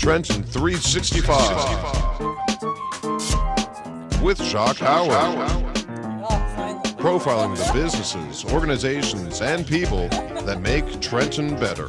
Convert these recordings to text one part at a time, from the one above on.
Trenton 365 with Jacque Howard. Profiling the businesses, organizations, and people that make Trenton better.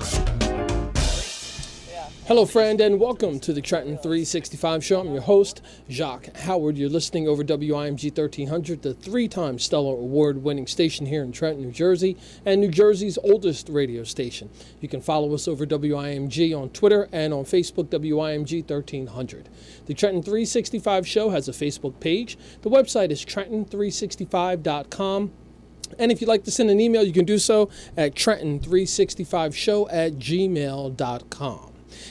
Hello, friend, and welcome to the Trenton 365 show. I'm your host, Jacque Howard. You're listening over WIMG 1300, the three-time Stellar Award-winning station here in Trenton, New Jersey, and New Jersey's oldest radio station. You can follow us over WIMG on Twitter and on Facebook, WIMG 1300. The Trenton 365 show has a Facebook page. The website is trenton365.com. And if you'd like to send an email, you can do so at trenton365show@gmail.com.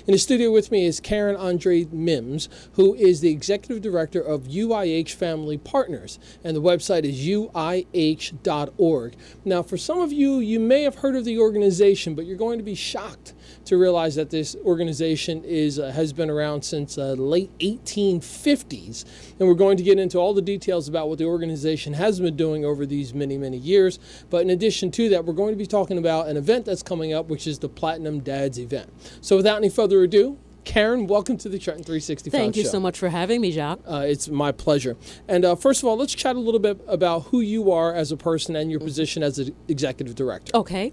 In the studio with me is Karen Andrade-Mims, who is the Executive Director of UIH Family Partners, and the website is uih.org. Now, for some of you, you may have heard of the organization, but you're going to be shocked to realize that this organization has been around since late 1850s, and we're going to get into all the details about what the organization has been doing over these many, many years. But in addition to that, we're going to be talking about an event that's coming up, which is the Platinum Dads event. So without any further ado, Karen, welcome to the Trenton 365 show. Thank you so much for having me, Jacque. It's my pleasure. And first of all, let's chat a little bit about who you are as a person and your position as an executive director. Okay.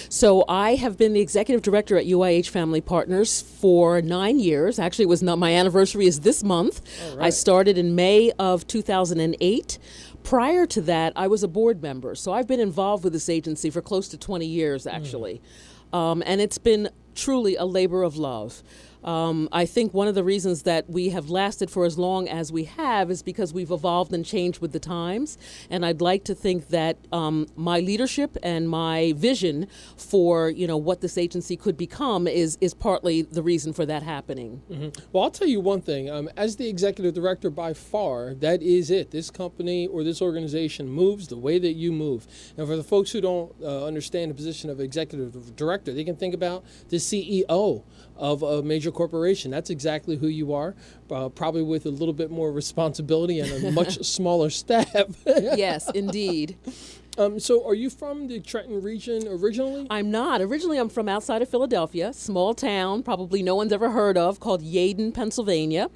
So I have been the executive director at UIH Family Partners for 9 years. Actually, my anniversary is this month. Right. I started in May of 2008. Prior to that, I was a board member. So I've been involved with this agency for close to 20 years, actually. And it's been truly a labor of love. I think one of the reasons that we have lasted for as long as we have is because we've evolved and changed with the times. And I'd like to think that my leadership and my vision for what this agency could become is partly the reason for that happening. Mm-hmm. Well, I'll tell you one thing. As the executive director, by far, that is it. This company or this organization moves the way that you move. And for the folks who don't understand the position of executive director, they can think about the CEO of a major corporation. That's exactly who you are, probably with a little bit more responsibility and a much smaller staff. Yes, indeed. So are you from the Trenton region originally? I'm not. Originally, I'm from outside of Philadelphia, small town, probably no one's ever heard of, called Yeadon, Pennsylvania,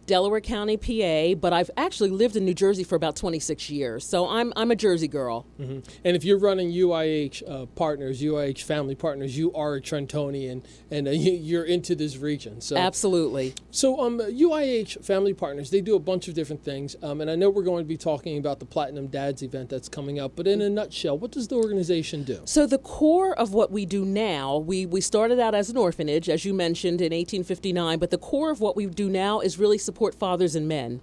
Delaware County, PA, but I've actually lived in New Jersey for about 26 years, so I'm a Jersey girl. Mm-hmm. And if you're running UIH Partners, UIH Family Partners, you are a Trentonian, and you're into this region. So absolutely. So UIH Family Partners, they do a bunch of different things, and I know we're going to be talking about the Platinum Dads event that's coming up, but in a nutshell, what does the organization do? So the core of what we do now, we started out as an orphanage, as you mentioned, in 1859, but the core of what we do now is really support fathers and men.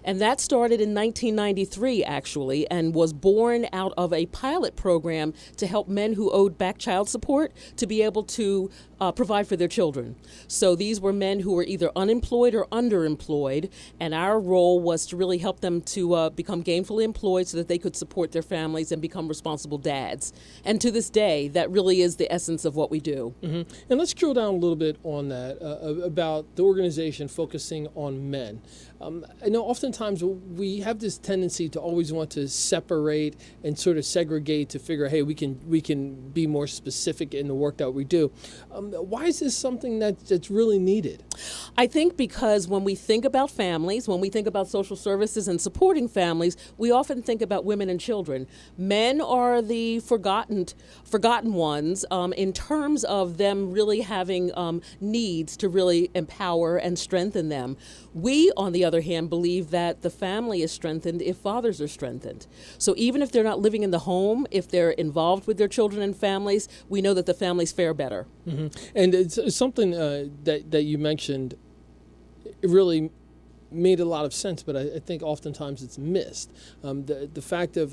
And that started in 1993, actually, and was born out of a pilot program to help men who owed back child support to be able to provide for their children. So these were men who were either unemployed or underemployed, and our role was to really help them to become gainfully employed so that they could support their families and become responsible dads. And to this day, that really is the essence of what we do. Mm-hmm. And let's drill down a little bit on that, about the organization focusing on men. I know oftentimes we have this tendency to always want to separate and sort of segregate to figure, hey, we can be more specific in the work that we do. Why is this something that's really needed? I think because when we think about families, when we think about social services and supporting families, we often think about women and children. Men are the forgotten ones in terms of them really having needs to really empower and strengthen them. We, on the other hand, believe that the family is strengthened if fathers are strengthened. So even if they're not living in the home, if they're involved with their children and families, we know that the families fare better. Mm-hmm. And it's something that you mentioned, it really made a lot of sense, but I think oftentimes it's missed. The fact of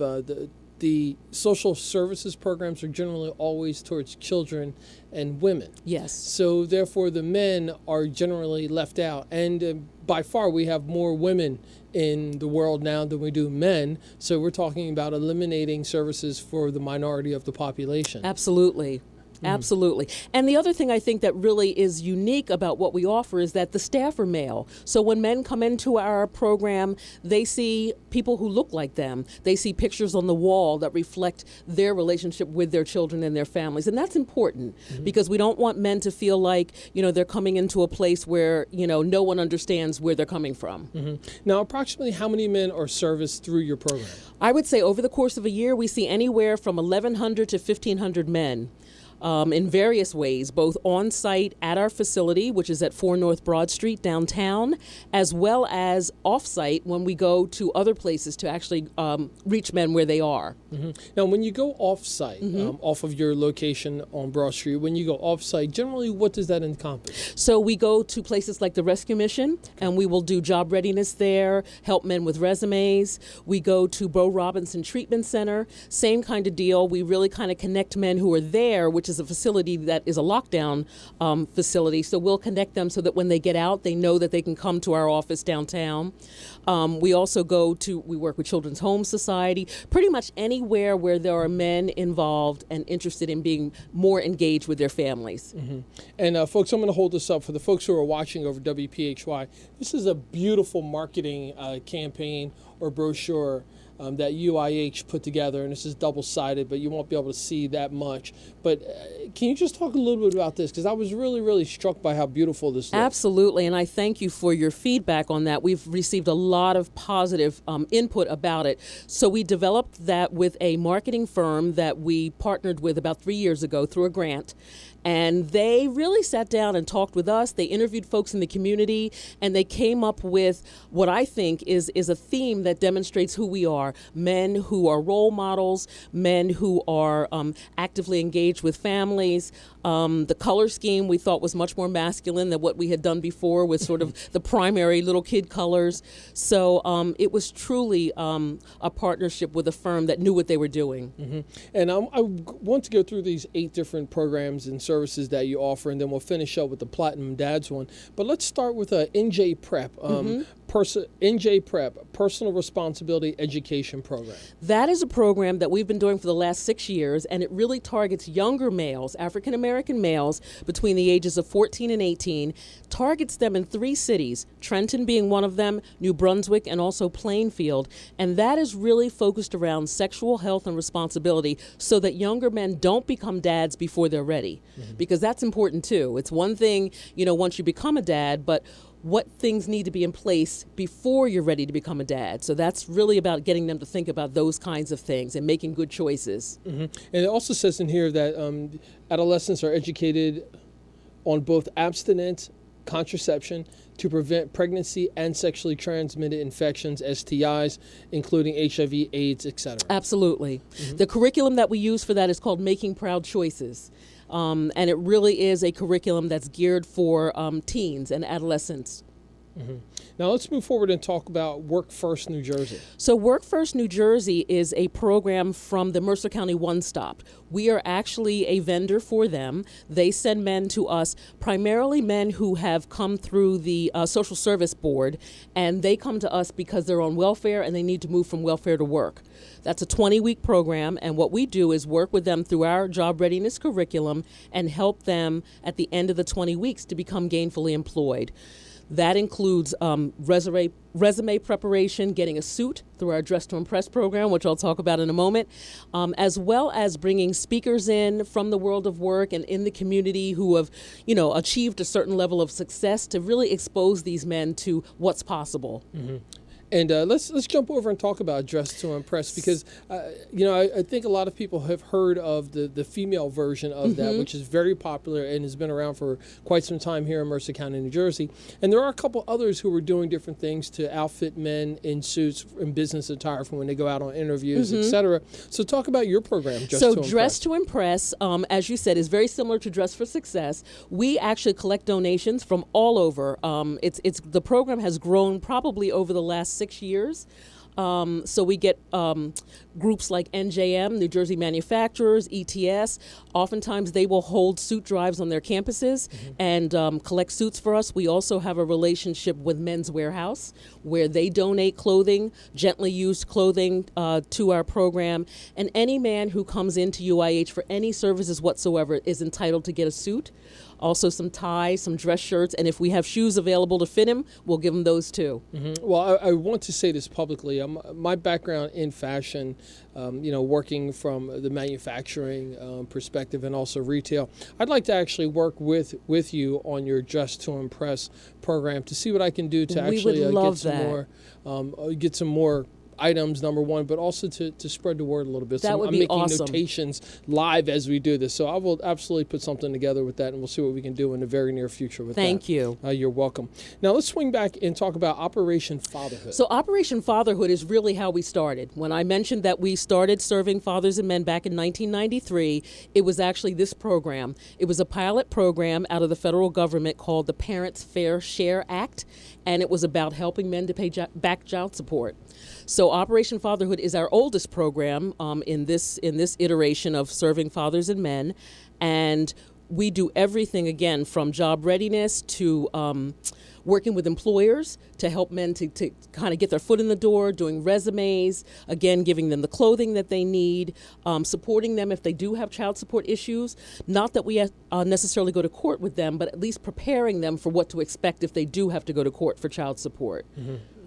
the social services programs are generally always towards children and women. Yes. So therefore the men are generally left out. And by far we have more women in the world now than we do men. So we're talking about eliminating services for the minority of the population. Absolutely. Absolutely. And the other thing I think that really is unique about what we offer is that the staff are male. So when men come into our program, they see people who look like them. They see pictures on the wall that reflect their relationship with their children and their families. And that's important because we don't want men to feel like, they're coming into a place where, no one understands where they're coming from. Now, approximately how many men are serviced through your program? I would say over the course of a year, we see anywhere from 1,100 to 1,500 men. In various ways, both on-site at our facility, which is at 4 North Broad Street downtown, as well as off-site when we go to other places to actually reach men where they are. Now, when you go off-site, off of your location on Broad Street, when you go off-site, generally what does that encompass? So we go to places like the Rescue Mission, and we will do job readiness there, help men with resumes. We go to Bo Robinson Treatment Center, same kind of deal. We really kind of connect men who are there, which is a facility that is a lockdown facility. So we'll connect them so that when they get out, they know that they can come to our office downtown. We also we work with Children's Home Society, pretty much anywhere where there are men involved and interested in being more engaged with their families. And folks, I'm going to hold this up for the folks who are watching over WPHY. This is a beautiful marketing campaign or brochure that UIH put together, and this is double-sided, but you won't be able to see that much. But can you just talk a little bit about this? Because I was really, really struck by how beautiful this looks. Absolutely, and I thank you for your feedback on that. We've received a lot of positive input about it. So we developed that with a marketing firm that we partnered with about 3 years ago through a grant. And they really sat down and talked with us. They interviewed folks in the community, and they came up with what I think is a theme that demonstrates who we are. Men who are role models, men who are actively engaged with families. The color scheme we thought was much more masculine than what we had done before with sort of the primary little kid colors. So it was truly a partnership with a firm that knew what they were doing. And I want to go through these 8 different programs and services that you offer, and then we'll finish up with the Platinum Dads one. But let's start with NJ Prep. NJ Prep, Personal Responsibility Education Program. That is a program that we've been doing for the last 6 years, and it really targets younger males, African American males, between the ages of 14 and 18, targets them in 3 cities, Trenton being one of them, New Brunswick, and also Plainfield. And that is really focused around sexual health and responsibility so that younger men don't become dads before they're ready. Because that's important too. It's one thing, once you become a dad, but what things need to be in place before you're ready to become a dad. So that's really about getting them to think about those kinds of things and making good choices. And it also says in here that adolescents are educated on both abstinence, contraception to prevent pregnancy and sexually transmitted infections, STIs, including HIV, AIDS, etc. Absolutely. The curriculum that we use for that is called Making Proud Choices. And it really is a curriculum that's geared for teens and adolescents. Now let's move forward and talk about Work First New Jersey. So Work First New Jersey is a program from the Mercer County One Stop. We are actually a vendor for them. They send men to us, primarily men who have come through the Social Service Board, and they come to us because they're on welfare and they need to move from welfare to work. That's a 20-week program, and what we do is work with them through our job readiness curriculum and help them at the end of the 20 weeks to become gainfully employed. That includes resume preparation, getting a suit through our Dress to Impress program, which I'll talk about in a moment, as well as bringing speakers in from the world of work and in the community who have, achieved a certain level of success to really expose these men to what's possible. And let's jump over and talk about Dress to Impress because, I think a lot of people have heard of the female version of that, which is very popular and has been around for quite some time here in Mercer County, New Jersey. And there are a couple others who are doing different things to outfit men in suits and business attire for when they go out on interviews, etc. So talk about your program, Dress to Impress, as you said, is very similar to Dress for Success. We actually collect donations from all over. The program has grown probably over the last 6 years. So we get groups like NJM, New Jersey Manufacturers, ETS. Oftentimes they will hold suit drives on their campuses and collect suits for us. We also have a relationship with Men's Warehouse where they donate clothing, gently used clothing to our program. And any man who comes into UIH for any services whatsoever is entitled to get a suit. Also some ties, some dress shirts, and if we have shoes available to fit him, we'll give him those too. Well, I want to say this publicly. My background in fashion, working from the manufacturing perspective and also retail, I'd like to actually work with you on your Dress to Impress program to see what I can do to actually get some more items, number one, but also to spread the word a little bit. That would I'm be making awesome. notations live as we do this. So I will absolutely put something together with that, and we'll see what we can do in the very near future with that. Thank you. You're welcome. Now let's swing back and talk about Operation Fatherhood. So Operation Fatherhood is really how we started. When I mentioned that we started serving fathers and men back in 1993, it was actually this program. It was a pilot program out of the federal government called the Parents Fair Share Act, and it was about helping men to pay back child support. So Operation Fatherhood is our oldest program in this iteration of serving fathers and men, and we do everything again from job readiness to working with employers to help men to kind of get their foot in the door, doing resumes, again giving them the clothing that they need, supporting them if they do have child support issues. Not that we necessarily go to court with them, but at least preparing them for what to expect if they do have to go to court for child support.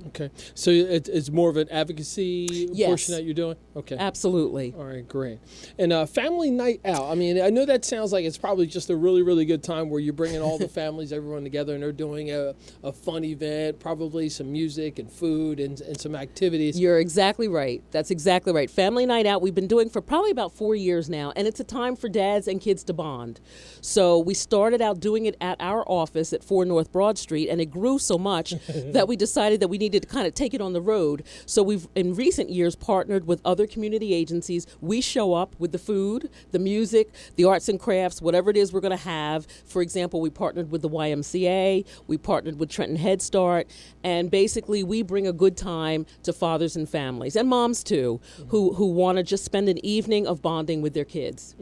Okay. So it's more of an advocacy portion that you're doing? Okay. Absolutely. All right, great. And family night out. I mean, I know that sounds like it's probably just a really, really good time where you're bringing all the families, everyone together, and they're doing a fun event, probably some music and food and some activities. You're exactly right. That's exactly right. Family night out we've been doing for probably about 4 years now, and it's a time for dads and kids to bond. So we started out doing it at our office at 4 North Broad Street, and it grew so much that we decided that we needed to kind of take it on the road. So we've, in recent years, partnered with other community agencies. We show up with the food, the music, the arts and crafts, whatever it is we're going to have. For example, we partnered with the YMCA, we partnered with Trenton Head Start, and basically we bring a good time to fathers and families, and moms too, who want to just spend an evening of bonding with their kids.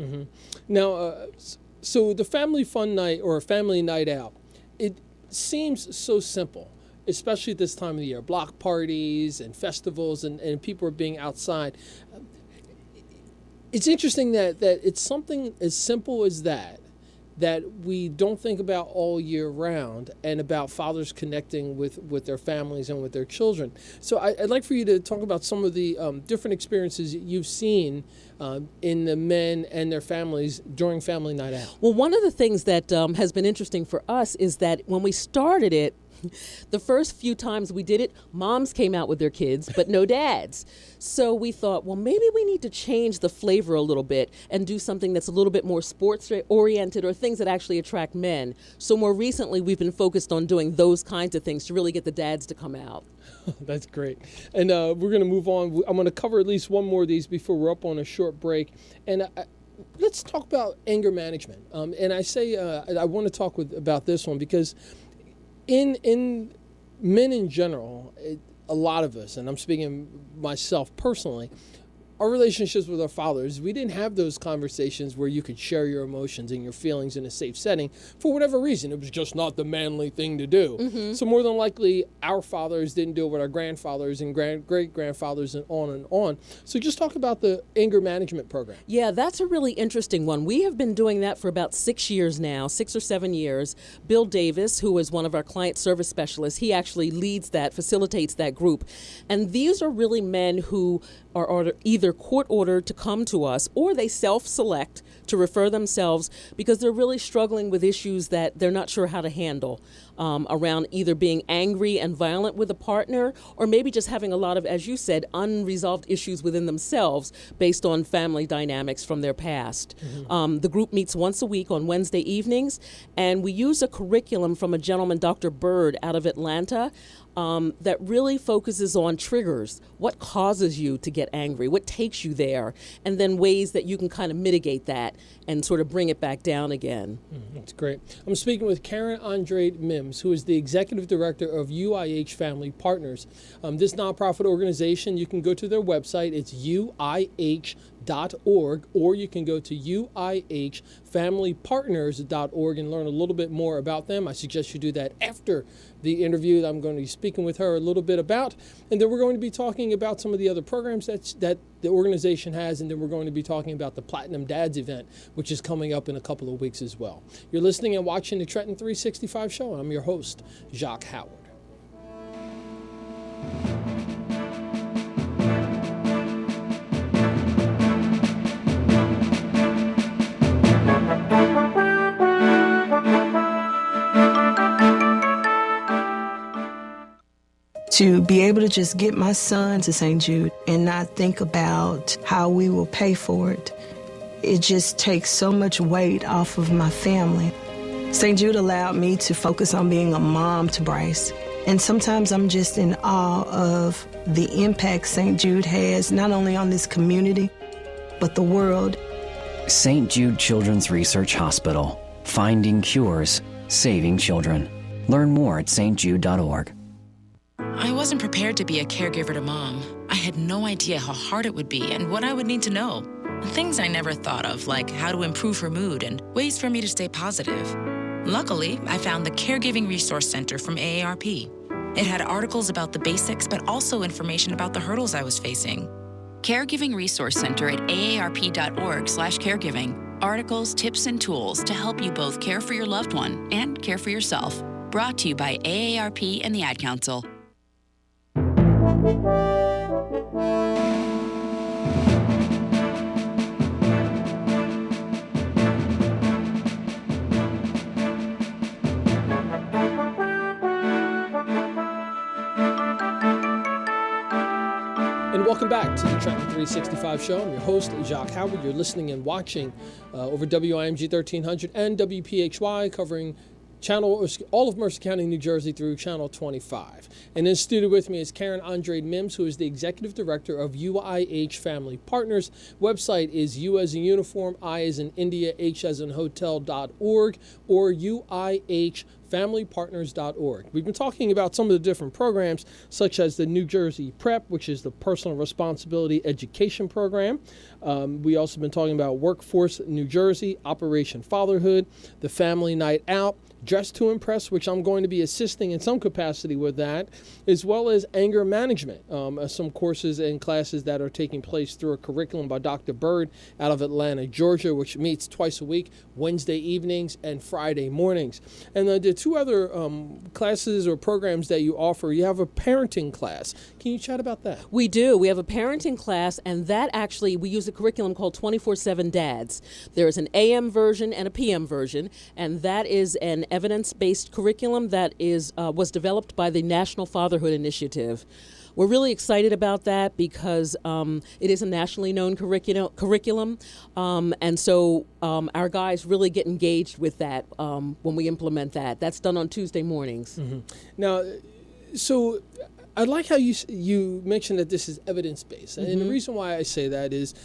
Now, so the family fun night or family night out, it seems so simple, especially at this time of the year. Block parties and festivals and people are being outside. It's interesting that it's something as simple as that we don't think about all year round, and about fathers connecting with their families and with their children. So I'd like for you to talk about some of the different experiences you've seen in the men and their families during family night out. Well, one of the things that has been interesting for us is that when we started it, the first few times we did it, moms came out with their kids, but no dads. So we thought, well, maybe we need to change the flavor a little bit and do something that's a little bit more sports-oriented or things that actually attract men. So more recently, we've been focused on doing those kinds of things to really get the dads to come out. That's great. And we're going to move on. I'm going to cover at least one more of these before we're up on a short break. And let's talk about anger management. And I say I want to talk about this one because in men in general, a lot of us, and I'm speaking myself personally, our relationships with our fathers, we didn't have those conversations where you could share your emotions and your feelings in a safe setting for whatever reason. It was just not the manly thing to do. So more than likely, our fathers didn't do it with our grandfathers and great-grandfathers and on and on. So just talk about the anger management program. Yeah, that's a really interesting one. We have been doing that for about 6 years now, 6 or 7 years. Bill Davis, who is one of our client service specialists, he actually leads that, facilitates that group. And these are really men who are either court ordered to come to us, or they self-select to refer themselves because they're really struggling with issues that they're not sure how to handle around either being angry and violent with a partner, or maybe just having a lot of, as you said, unresolved issues within themselves based on family dynamics from their past. The group meets once a week on Wednesday evenings, and we use a curriculum from a gentleman, Dr. Bird, out of Atlanta, that really focuses on triggers. What causes you to get angry? What takes you there? And then ways that you can kind of mitigate that. and sort of bring it back down again. That's great. I'm speaking with Karen Andrade-Mims, who is the Executive Director of UIH Family Partners. This nonprofit organization, you can go to their website. It's UIH.org, or you can go to UIHFamilyPartners.org and learn a little bit more about them. I suggest you do that after the interview that I'm going to be speaking with her a little bit about. And then we're going to be talking about some of the other programs that the organization has, and then we're going to be talking about the Platinum Dads event, which is coming up in a couple of weeks as well. You're listening and watching the Trenton 365 show, and I'm your host, Jacque Howard. To be able to just get my son to St. Jude and not think about how we will pay for it, it just takes so much weight off of my family. St. Jude allowed me to focus on being a mom to Bryce. And sometimes I'm just in awe of the impact St. Jude has, not only on this community, but the world. St. Jude Children's Research Hospital. Finding cures, saving children. Learn more at stjude.org. I wasn't prepared to be a caregiver to Mom. I had no idea how hard it would be and what I would need to know. Things I never thought of, like how to improve her mood and ways for me to stay positive. Luckily, I found the Caregiving Resource Center from AARP. It had articles about the basics, but also information about the hurdles I was facing. Caregiving Resource Center at aarp.org/caregiving. Articles, tips, and tools to help you both care for your loved one and care for yourself. Brought to you by AARP and the Ad Council. And welcome back to the Trenton 365 show. I'm your host, Jacque Howard. You're listening and watching over WIMG 1300 and WPHY, covering all of Mercer County, New Jersey through Channel 25. And in the studio with me is Karen Andrade-Mims, who is the Executive Director of UIH Family Partners. Website is U as in uniform, I as in India, H as in hotel.org, or UIHFamilyPartners.org. We've been talking about some of the different programs, such as the New Jersey PREP, which is the Personal Responsibility Education Program. We also been talking about Workforce New Jersey, Operation Fatherhood, the Family Night Out, Dress to Impress, which I'm going to be assisting in some capacity with that, as well as anger management, some courses and classes that are taking place through a curriculum by Dr. Bird out of Atlanta, Georgia, which meets twice a week, Wednesday evenings and Friday mornings. And the two other classes or programs that you offer, you have a parenting class. Can you chat about that? We do. We have a parenting class, and that actually, we use a curriculum called 24/7 Dads. There is an AM version and a PM version, and that is an evidence-based curriculum that was developed by the National Fatherhood Initiative. We're really excited about that because it is a nationally known curriculum, and so our guys really get engaged with that when we implement that. That's done on Tuesday mornings. Mm-hmm. Now, so I like how you mentioned that this is evidence-based, and the reason why I say that is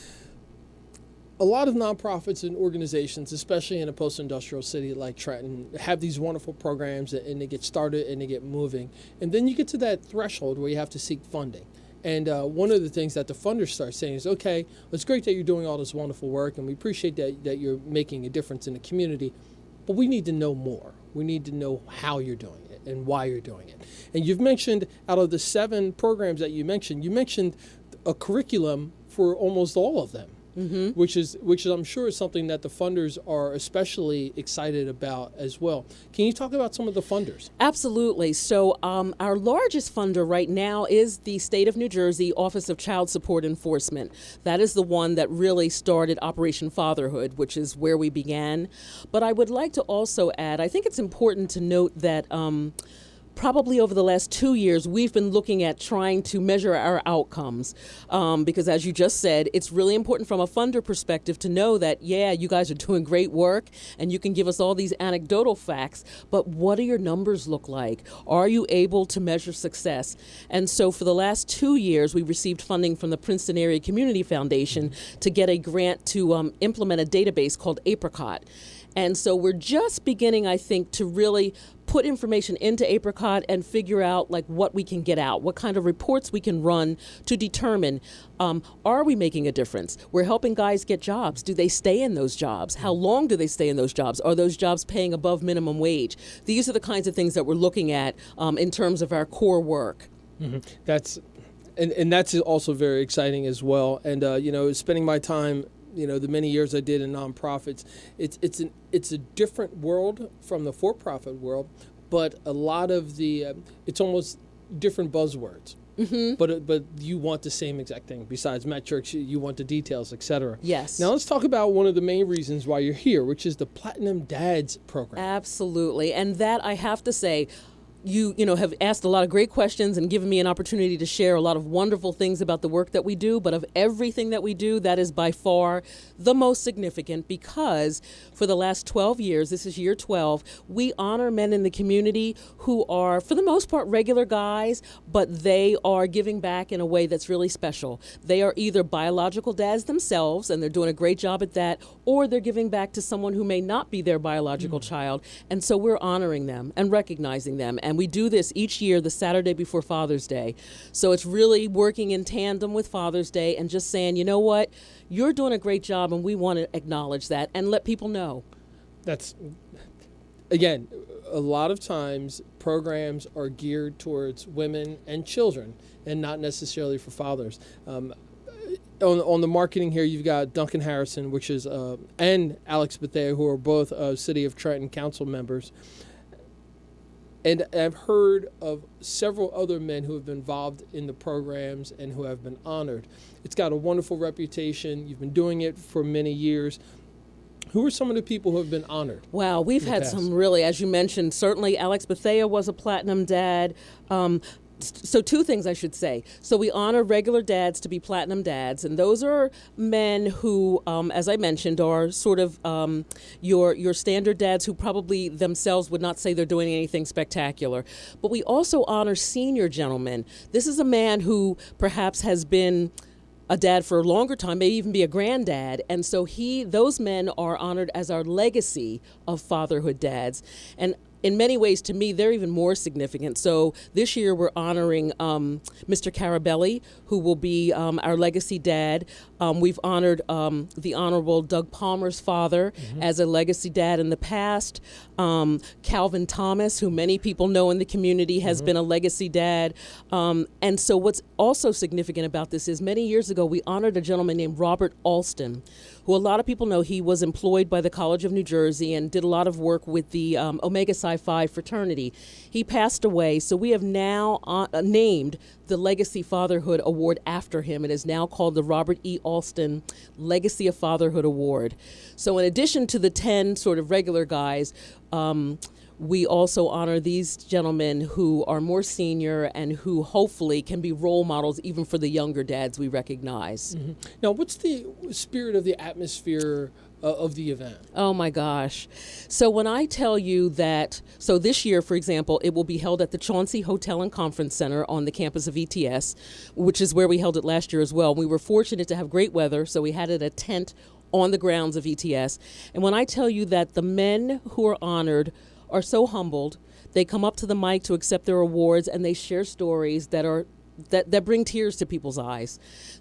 a lot of nonprofits and organizations, especially in a post-industrial city like Trenton, have these wonderful programs and they get started and they get moving. And then you get to that threshold where you have to seek funding. And one of the things that the funders start saying is, okay, it's great that you're doing all this wonderful work and we appreciate that you're making a difference in the community, but we need to know more. We need to know how you're doing it and why you're doing it. And you've mentioned, out of the 7 programs that you mentioned a curriculum for almost all of them. Mm-hmm. Which is I'm sure is something that the funders are especially excited about as well. Can you talk about some of the funders? Absolutely. So our largest funder right now is the State of New Jersey Office of Child Support Enforcement. That is the one that really started Operation Fatherhood, which is where we began. But I would like to also add, I think it's important to note that probably over the last 2 years, we've been looking at trying to measure our outcomes. Because as you just said, it's really important from a funder perspective to know that, yeah, you guys are doing great work and you can give us all these anecdotal facts, but what do your numbers look like? Are you able to measure success? And so for the last 2 years, we received funding from the Princeton Area Community Foundation to get a grant to implement a database called Apricot. And so we're just beginning, I think, to really put information into Apricot and figure out like what we can get out, what kind of reports we can run to determine, are we making a difference? We're helping guys get jobs. Do they stay in those jobs? How long do they stay in those jobs? Are those jobs paying above minimum wage? These are the kinds of things that we're looking at in terms of our core work. Mm-hmm. And that's also very exciting as well. And, spending my time, the many years I did in nonprofits, it's a different world from the for-profit world, but a lot of it's almost different buzzwords. Mm-hmm. But you want the same exact thing. Besides metrics, you want the details, etc. Yes. Now let's talk about one of the main reasons why you're here, which is the Platinum Dads program. Absolutely, and that I have to say, you have asked a lot of great questions and given me an opportunity to share a lot of wonderful things about the work that we do. But of everything that we do, that is by far the most significant, because for the last 12 years, this is year 12, we honor men in the community who are, for the most part, regular guys, but they are giving back in a way that's really special. They are either biological dads themselves, and they're doing a great job at that, or they're giving back to someone who may not be their biological child. And so we're honoring them and recognizing them. And we do this each year, the Saturday before Father's Day. So it's really working in tandem with Father's Day and just saying, you know what, you're doing a great job and we want to acknowledge that and let people know. That's, again, a lot of times programs are geared towards women and children and not necessarily for fathers. On the marketing here, you've got Duncan Harrison, which is, and Alex Bethea, who are both City of Trenton council members. And I've heard of several other men who have been involved in the programs and who have been honored. It's got a wonderful reputation. You've been doing it for many years. Who are some of the people who have been honored? Wow, we've had some really, as you mentioned, certainly Alex Bethea was a platinum dad. So two things I should say. So we honor regular dads to be platinum dads, and those are men who, as I mentioned, are sort of your standard dads who probably themselves would not say they're doing anything spectacular. But we also honor senior gentlemen. This is a man who perhaps has been a dad for a longer time, may even be a granddad, and so those men are honored as our legacy of fatherhood dads. And in many ways, to me, they're even more significant. So this year we're honoring Mr. Carabelli, who will be our legacy dad. We've honored the Honorable Doug Palmer's father as a legacy dad in the past. Calvin Thomas, who many people know in the community, has been a legacy dad. And so what's also significant about this is many years ago we honored a gentleman named Robert Alston, who a lot of people know he was employed by the College of New Jersey and did a lot of work with the Omega Psi Phi fraternity. He passed away, so we have now named the Legacy Fatherhood Award after him. It is now called the Robert E. Alston Legacy of Fatherhood Award. So in addition to the 10 sort of regular guys, we also honor these gentlemen who are more senior and who hopefully can be role models even for the younger dads we recognize. Mm-hmm. Now, what's the spirit of the atmosphere of the event? Oh my gosh. So when I tell you that, so this year, for example, it will be held at the Chauncey Hotel and Conference Center on the campus of ETS, which is where we held it last year as well. We were fortunate to have great weather, so we had it a tent on the grounds of ETS. And when I tell you that the men who are honored are so humbled, they come up to the mic to accept their awards and they share stories that bring tears to people's eyes.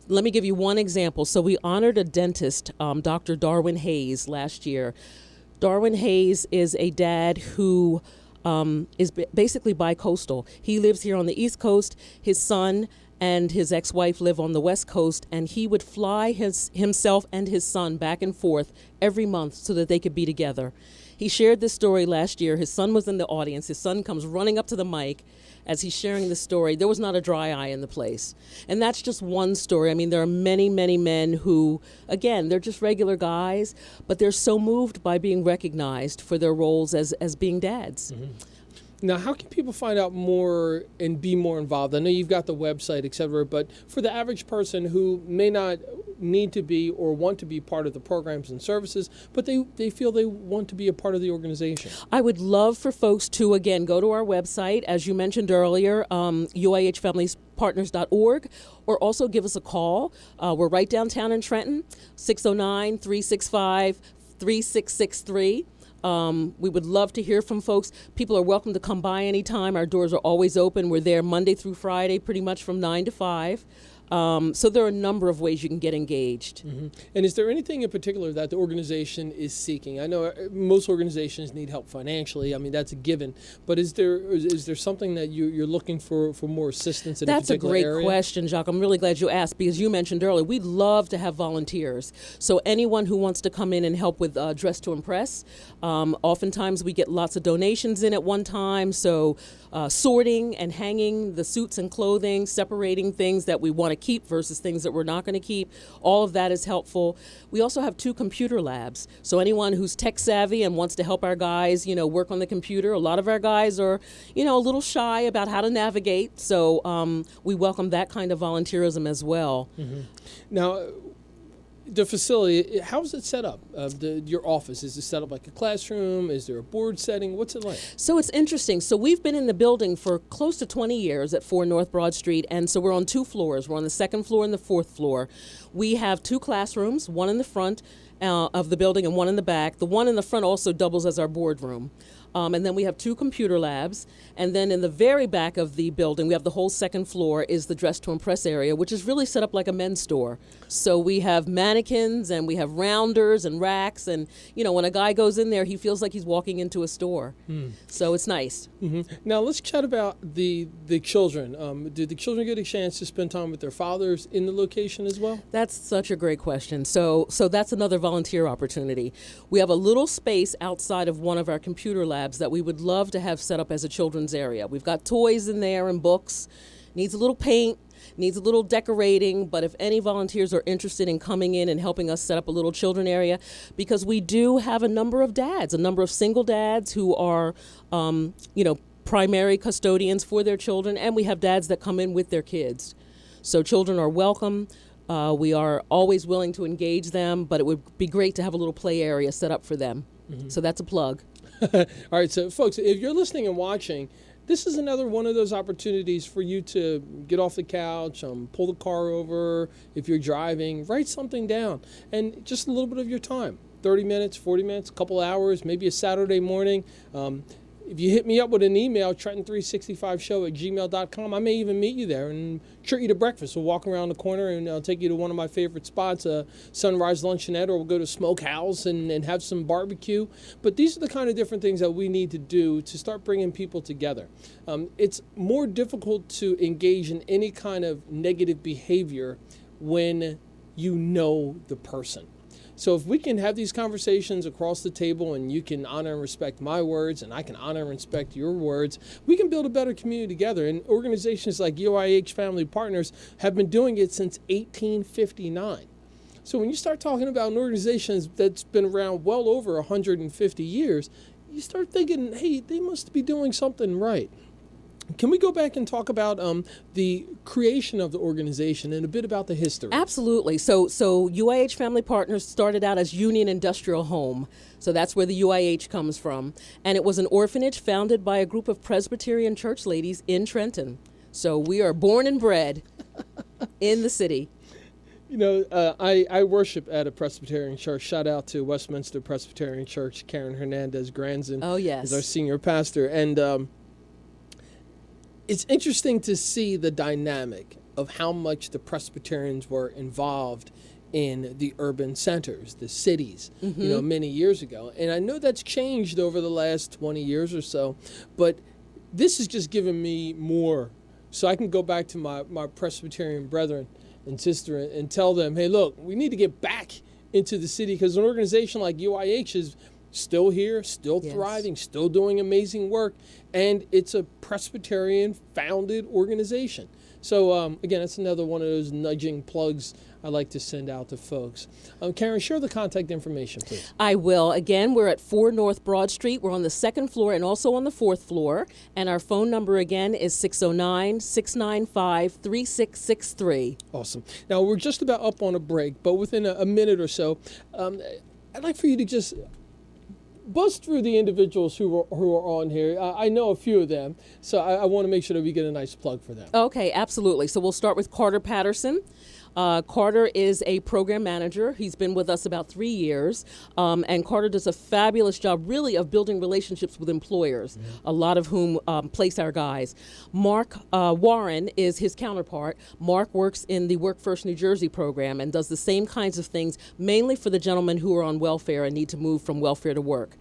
Let me give you one example. So we honored a dentist, Dr. Darwin Hayes, last year. Darwin Hayes is a dad who is basically bi-coastal. He lives here on the East Coast. His son and his ex-wife live on the West Coast, and he would fly himself and his son back and forth every month so that they could be together. He shared this story last year. His son was in the audience. His son comes running up to the mic as he's sharing the story. There was not a dry eye in the place. And that's just one story. I mean, there are many, many men who, again, they're just regular guys, but they're so moved by being recognized for their roles as being dads. Mm-hmm. Now, how can people find out more and be more involved? I know you've got the website, et cetera, but for the average person who may not need to be or want to be part of the programs and services, but they feel they want to be a part of the organization. I would love for folks to, again, go to our website, as you mentioned earlier, UIHFamiliesPartners.org, or also give us a call. We're right downtown in Trenton, 609-365-3663. We would love to hear from folks. People are welcome to come by anytime. Our doors are always open. We're there Monday through Friday, pretty much from 9 to 5. So there are a number of ways you can get engaged. Mm-hmm. And is there anything in particular that the organization is seeking? I know most organizations need help financially. I mean, that's a given. But is there something that you're looking for more assistance in a particular area? That's a great question, Jacque. I'm really glad you asked, because you mentioned earlier, we'd love to have volunteers. So anyone who wants to come in and help with Dress to Impress, oftentimes we get lots of donations in at one time. So sorting and hanging the suits and clothing, separating things that we want to keep versus things that we're not going to keep. All of that is helpful. We also have 2 computer labs. So anyone who's tech savvy and wants to help our guys, work on the computer. A lot of our guys are, a little shy about how to navigate. So we welcome that kind of volunteerism as well. Mm-hmm. Now, the facility, how is it set up? Your office, is it set up like a classroom? Is there a board setting? What's it like? So it's interesting. So we've been in the building for close to 20 years at 4 North Broad Street, and so we're on 2 floors. We're on the 2nd floor and the 4th floor. We have 2 classrooms, one in the front of the building and one in the back. The one in the front also doubles as our boardroom. And then we have 2 computer labs. And then in the very back of the building, we have the whole 2nd floor is the Dress to Impress area, which is really set up like a men's store. So we have mannequins and we have rounders and racks. And, when a guy goes in there, he feels like he's walking into a store. So it's nice. Mm-hmm. Now, let's chat about the children. Do the children get a chance to spend time with their fathers in the location as well? That's such a great question. So that's another volunteer opportunity. We have a little space outside of one of our computer labs that we would love to have set up as a children's area. We've got toys in there and books. Needs a little paint, needs a little decorating, but if any volunteers are interested in coming in and helping us set up a little children area, because we do have a number of dads, a number of single dads who are, primary custodians for their children, and we have dads that come in with their kids. So children are welcome. We are always willing to engage them, but it would be great to have a little play area set up for them. Mm-hmm. So that's a plug. All right, so folks, if you're listening and watching, this is another one of those opportunities for you to get off the couch, pull the car over. If you're driving, write something down, and just a little bit of your time, 30 minutes, 40 minutes, a couple hours, maybe a Saturday morning. If you hit me up with an email, Trenton365show@gmail.com, I may even meet you there and treat you to breakfast. We'll walk around the corner and I'll take you to one of my favorite spots, Sunrise Luncheonette, or we'll go to Smokehouse and have some barbecue. But these are the kind of different things that we need to do to start bringing people together. It's more difficult to engage in any kind of negative behavior when you know the person. So if we can have these conversations across the table and you can honor and respect my words and I can honor and respect your words, we can build a better community together. And organizations like UIH Family Partners have been doing it since 1859. So when you start talking about an organization that's been around well over 150 years, you start thinking, hey, they must be doing something right. Can we go back and talk about the creation of the organization and a bit about the history? Absolutely. So UIH Family Partners started out as Union Industrial Home. So that's where the UIH comes from. And it was an orphanage founded by a group of Presbyterian church ladies in Trenton. So we are born and bred in the city. I worship at a Presbyterian church. Shout out to Westminster Presbyterian Church. Karen Hernandez Granson is our senior pastor. And it's interesting to see the dynamic of how much the Presbyterians were involved in the urban centers, the cities, many years ago. And I know that's changed over the last 20 years or so, but this has just given me more. So I can go back to my Presbyterian brethren and sister and tell them, hey, look, we need to get back into the city, because an organization like UIH is still here, still thriving, still doing amazing work, and it's a Presbyterian founded organization. So, again, that's another one of those nudging plugs I like to send out to folks. Karen, share the contact information, please. I will. Again, we're at 4 North Broad Street. We're on the 2nd floor and also on the 4th floor. And our phone number again is 609-695-3663. Awesome. Now, we're just about up on a break, but within a minute or so, I'd like for you to just buzz through the individuals who are on here. I know a few of them, so I want to make sure that we get a nice plug for them. Okay, absolutely. So we'll start with Carter Patterson. Carter is a program manager. He's been with us about 3 years, and Carter does a fabulous job, really, of building relationships with employers, a lot of whom place our guys. Mark Warren is his counterpart. Mark works in the Work First New Jersey program and does the same kinds of things, mainly for the gentlemen who are on welfare and need to move from welfare to work.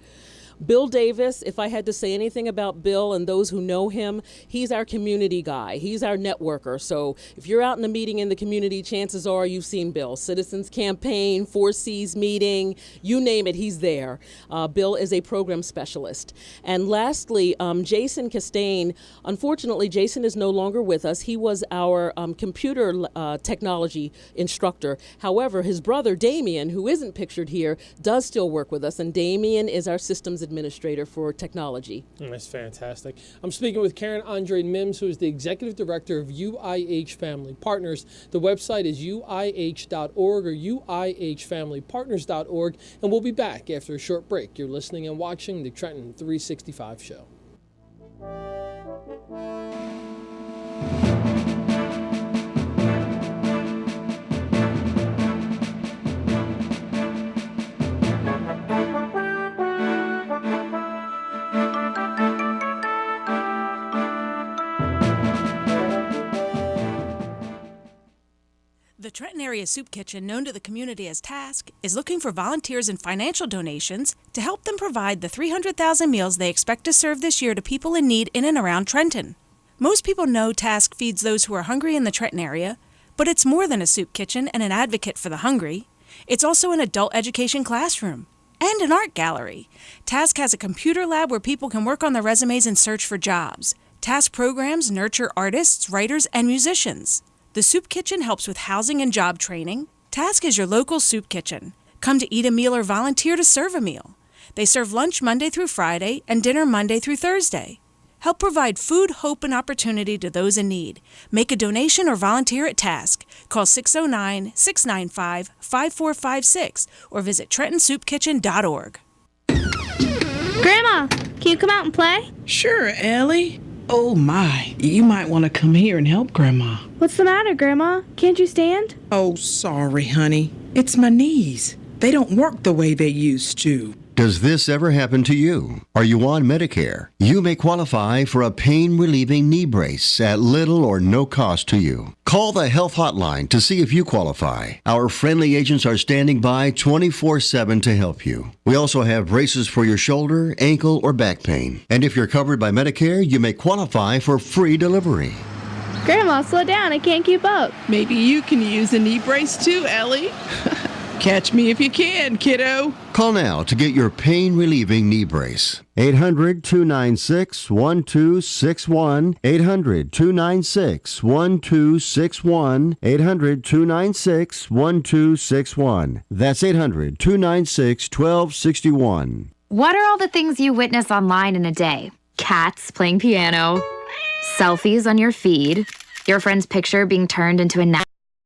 Bill Davis, if I had to say anything about Bill and those who know him, he's our community guy. He's our networker. So if you're out in a meeting in the community, chances are you've seen Bill. Citizens Campaign, 4Cs meeting, you name it, he's there. Bill is a program specialist. And lastly, Jason Castaigne. Unfortunately, Jason is no longer with us. He was our computer technology instructor. However, his brother, Damien, who isn't pictured here, does still work with us. And Damien is our systems administrator for technology. That's fantastic. I'm speaking with Karen Andrade-Mims, who is the executive director of UIH Family Partners. The website is uih.org or uihfamilypartners.org, and we'll be back after a short break. You're listening and watching the Trenton 365 show. The Trenton Area Soup Kitchen, known to the community as Task, is looking for volunteers and financial donations to help them provide the 300,000 meals they expect to serve this year to people in need in and around Trenton. Most people know Task feeds those who are hungry in the Trenton area, but it's more than a soup kitchen and an advocate for the hungry. It's also an adult education classroom and an art gallery. Task has a computer lab where people can work on their resumes and search for jobs. Task programs nurture artists, writers, and musicians. The Soup Kitchen helps with housing and job training. Task is your local soup kitchen. Come to eat a meal or volunteer to serve a meal. They serve lunch Monday through Friday and dinner Monday through Thursday. Help provide food, hope, and opportunity to those in need. Make a donation or volunteer at Task. Call 609-695-5456 or visit TrentonSoupKitchen.org. Grandma, can you come out and play? Sure, Ellie. Oh my, you might want to come here and help Grandma. What's the matter, Grandma? Can't you stand? Oh, sorry, honey. It's my knees. They don't work the way they used to. Does this ever happen to you? Are you on Medicare? You may qualify for a pain-relieving knee brace at little or no cost to you. Call the Health Hotline to see if you qualify. Our friendly agents are standing by 24/7 to help you. We also have braces for your shoulder, ankle, or back pain. And if you're covered by Medicare, you may qualify for free delivery. Grandma, slow down. I can't keep up. Maybe you can use a knee brace too, Ellie. Catch me if you can, kiddo. Call now to get your pain-relieving knee brace. 800-296-1261. 800-296-1261. 800-296-1261. That's 800-296-1261. What are all the things you witness online in a day? Cats playing piano, selfies on your feed, your friend's picture being turned into a